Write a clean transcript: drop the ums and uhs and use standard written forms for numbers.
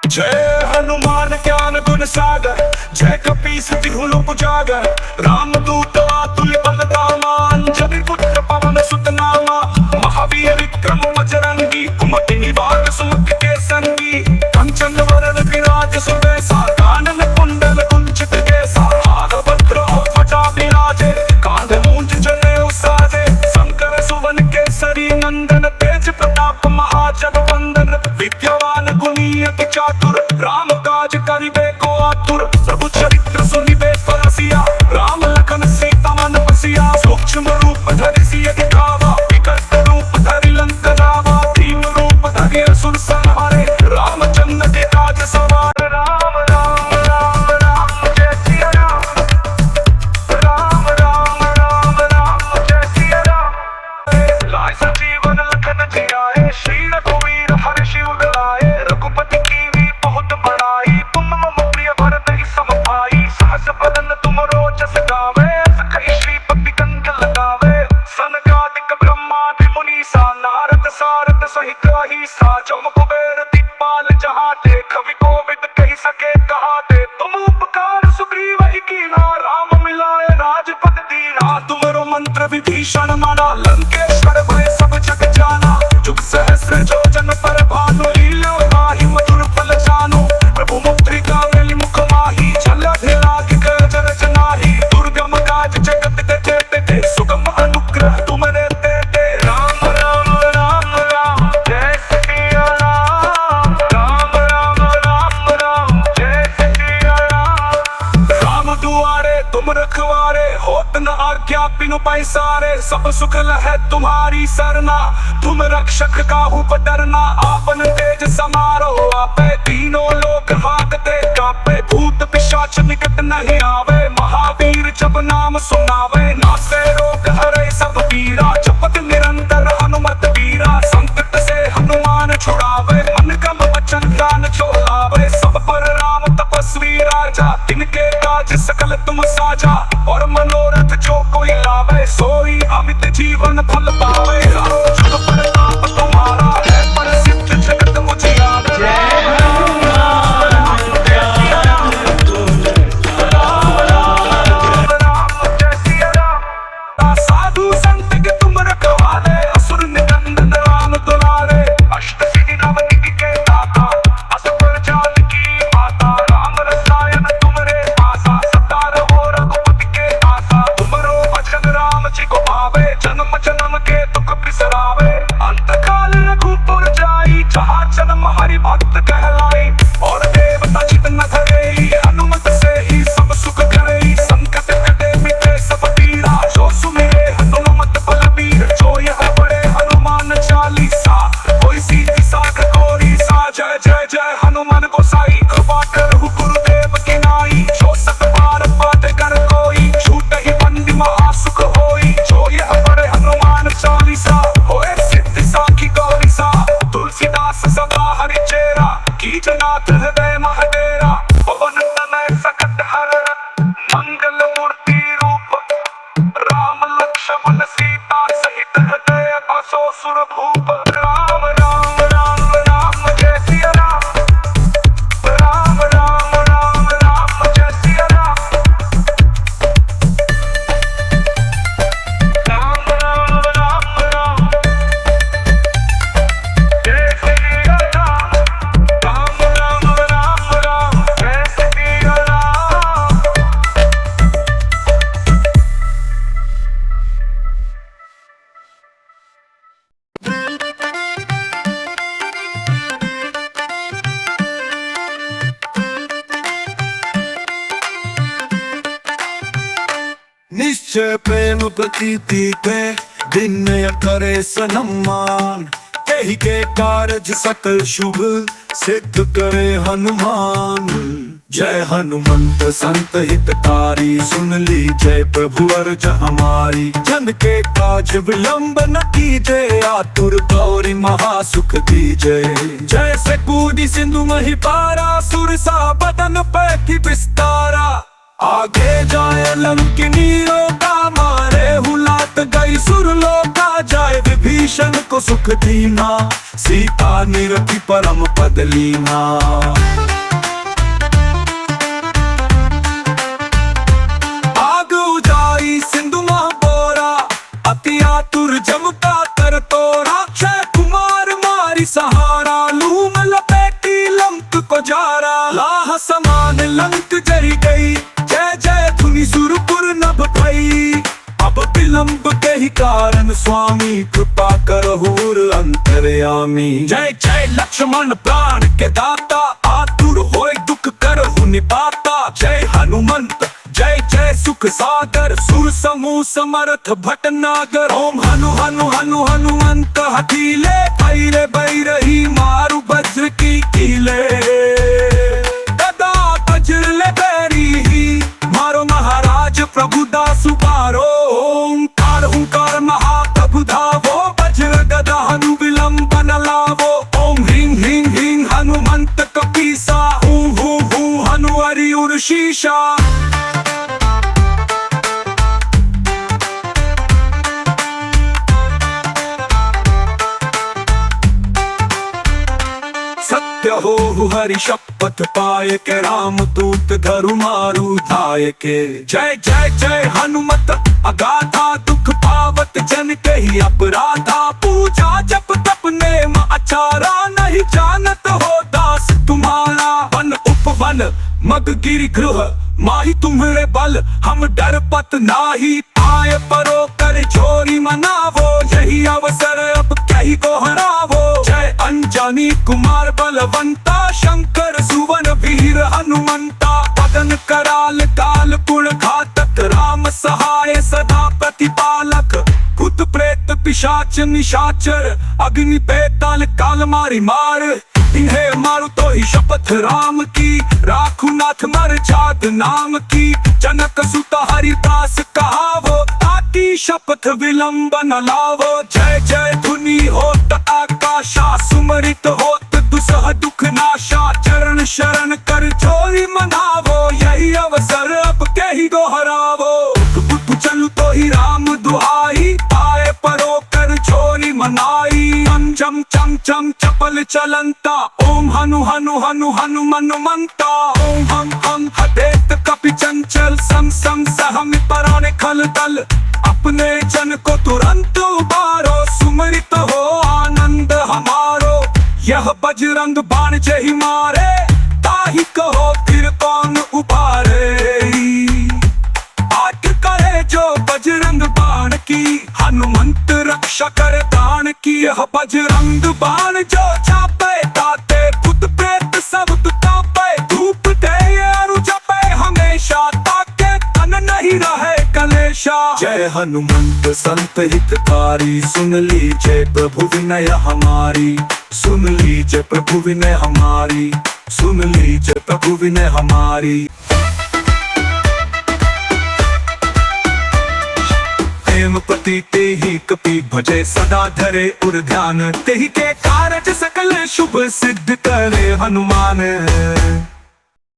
जय हनुमान ज्ञान गुण सागर, जय कपीस तिहु लोक उजागर। राम दूत अतुल्य बल धामा, अंजनी पुत्र पवन सुत नामा। महावीर विक्रम बजरंगी, कुमति निवार सुमति के संगी। कंचन वरन विराज सुबेसा, कानन कुंडल कुंचित केसा। हाथ वज्र ध्वजा विराजे, कांधे मूंज जनेऊ साजे। शंकर सुवन केसरी नंदन, तेज प्रताप महाजगवंदन। विद्यावान गुणी अति चातुर, राम काज करिबे को आतुर। प्रभु चरित्र सुनिबे परसिया, राम लखन सीता मन बसिया। सूक्ष्म रूप धरि सिय दिखावा, विकट रूप धरि लंक लावा। भीम रूप धरि असुर संहारे, रामचंद्र के काज सवारे। राम राम राम राम जय सिया राम, राम राम राम राम जय सिया राम। लाय संजीवन लखन जियाए, श्री रघुवीर हर्षि उर लाए। रघुपति कीन्ही बहुत बड़ाई, तुम मम प्रिय भरत ही सम भाई। सहस बदन तुमरो जस गावे, सखई श्रीपति कंठ लगावे। सनकादिक ब्रह्मादि मुनीसा, नारद सारद सहित अहिसा। जम कुबेर दिक्पाल जहाँ देख, विकोविद कहि सके कहा दे। तुम उपकार सुग्रीव ही कीन्हा, राम मिलाए राजपद दीन्हा। तुमरो मंत्र विभीषण माना, लंकेश्वर भय सब जग जाना। जुग सहस्र जो जन पर भानु, लील्यो ताहि मधुर फल जानु। प्रभु मुद्रिका मेलि मुख माहि, झलधि लाग गज नाही। दुर्गम काज जगत के जेते, सुगम अनुग्रह तुमरे तेते। राम राम राम राम जय सिया राम, राम राम राम राम जय सिया राम। राम दुआरे तुम रखवारे, होत न आज्ञा बिनु पैसारे। सब सुख लहै तुम्हारी सरना, तुम रक्षक काहू पर डरना। आपन तेज समारो आपे, तीनों लोक हाकते कापे। भूत पिशाच निकट नहीं आवे, महावीर जब नाम सुनावे। नासे रोग हरै सब पीरा, जपत निरंतर हनुमत वीरा। संकट से हनुमान छुड़ावे, मन क्रम वचन ध्यान जो लावे। सब पर राम तपस्वी राजा, तिनके काज सकल तुम साजा। और मनोरथ जो कोई लावे, सोई अमित जीवन फल पावे। जुग प्रताप तुम्हारा है, प्रसिद्ध जगत मुझियारा। राम राम राम जय सिया राम, राम राम राम जय सिया राम। साधु संत के तुम रखवाले, असुर निकंदन राम दुलारे। अष्ट सिद्धि नव निधि के दाता, असुर जाल की माता। राम रसायन तुमरे पासा, सदा रहो रघुपति के आसा। तुमरो वचन राम जी को भावे, जन्म जन्म के दुख बिसरावे। अंत काल रघुपुर जाई, जहाँ जन्म हरि भक्त कहलाई। और देवता चित न धरेई, हनुमत से ही सब सुख करई। संकट कटे मिटे सब पीरा, जो सुमिरे हनुमत बलबीर। जो यह पढ़े हनुमान चालीसा, होय सिद्धि साखा गौरी सा। जय जय जय हनुमान गोसाई, कृपा करहु गुरुदेव की नाई। जो सत बार पाठ कर कोई, छूटहि बंदी महासुख होई। जो यह पढ़े हनुमान चालीसा, होय सिद्धि साखी गौरी सा। तुलसीदास सदा हरि चेरा, कीजनाथ हृदय महडेरा। पवन तनय सकट हरण, मंगल मूर्ति रूप। राम लक्ष्मण सीता सहित, हृदय बसो सुर भूप। राम राम राम राम जय सिया राम, राम राम राम राम जय सिया राम। राम राम राम राम जय सिया राम, राम राम राम राम सच्चे प्रेम प्रतीति पे विनय करे सम्मान, यही के कार्य सकल शुभ सिद्ध करे हनुमान। जय हनुमंत संत हितकारी, सुन ली जय प्रभु अर्ज हमारी। जन के काज विलंब न कीजे, आतुर गौरी महासुख दीजे। जय से कूदी सिंधु मही पारा, सुरसा बदन पैकी विस्तारा। आगे जाए लंकिनी रोका, मारे हुलात गई सुरलोका। जाए विभीषण को सुख दीना, सीता निरति परम पद लीना। आग उजाई सिंधु महाबोरा, अति आतुर जमता कर तोरा। क्षय कुमार मारी सहारा, लूम लपेटी लंक को जारा। लाह समान लंक जरी गई, जय जय धुनि सुरपुर नभ भई। अब विलंब के ही कारण स्वामी, कृपा करहूर अंतर्यामी। जय जय लक्ष्मण प्राण के दाता, आतुर होय दुख करहु निपाता। जय हनुमंत जय जय सुख सागर, सुर समूह समर्थ भटनागर। ओम हनु हनु हनु हनुमंत हठीले, बैरे बैरही मारु वज्र की कीले। गदा वज्र ले बैरी ही, मारो महाराज प्रभु दासु बारो। ओंकार हुंकार महाप्रभु धावो, वज्र गदा हनु विलंब न लावो। ओम ह्रीं ह्रीं ह्रीं हनुमंत कपीसा, हूं हूं हूं हनु हरि उर शीशा। सत्य हो हरि शपथ पाए के, राम दूत धरु मारु धाय के। जय जय जय हनुमत अगाधा, दुख पावत जन के ही अपराधा। पूजा जप तप नेम आचारा, नहीं जानत हो दास तुम्हारा। वन उपवन मग गिरि गृह, माही तुम्हारे बल हम डर पत नाही। आए परो कर चोरी मनावो, यही अवसर अब कहीं को हरावो। जय अंजनी कुमार बलवंता, शंकर सुवन वीर हनुमंता। पदन कराल काल पुण घातक, राम सहाय सदा प्रतिपालक। भूत प्रेत पिशाच निशाचर, अग्नि बेताल काल मारी मार। इन्हें मारू तो ही शपथ राम की, राखू नाथ मर जात नाम की। जनक सुत हरिदास कहावो, आती शपथ विलंब न लावो। जय जय धुनि होत आकाशा, सुमरित होत दुसह दुख नाशा। चरण शरण कर चोरी मनावो, यही अवसर अब कहीं दोहरावो। उठ चलू तो ही राम दुहाई, आए परो कर चोरी मनाई। चम चम चम चपल चलंता, ओम हनु हनु हनु हनु मनुमंता। ओम हम हदेत कपि चंचल, सम सम सहमि पराने खल दल। अपने जन को तुरंत उबारो, सुमरित हो आनंद हमारो। यह बजरंग बाण जहि मारे, ताहि कहो फिर कौन उबारे। आज्ञ करे जो बजरंग बाण की, हनुमंत रक्षा करे दान की। यह बजरंग बाण जो चापे, ताते भूत प्रेत सब तापे। धूप दे अरु जपे हमेशा, ताके तन नहीं रहे कलेशा। जय हनुमंत संत हितकारी, सुन लीजिए प्रभु विनय हमारी। सुन लीजिए प्रभु विनय हमारी, सुन लीजिए प्रभु विनय हमारी। प्रेम प्रतीति ही कपि भजे, सदा धरे उर ध्यान। तेहि के कारज सकल शुभ सिद्ध करे हनुमान।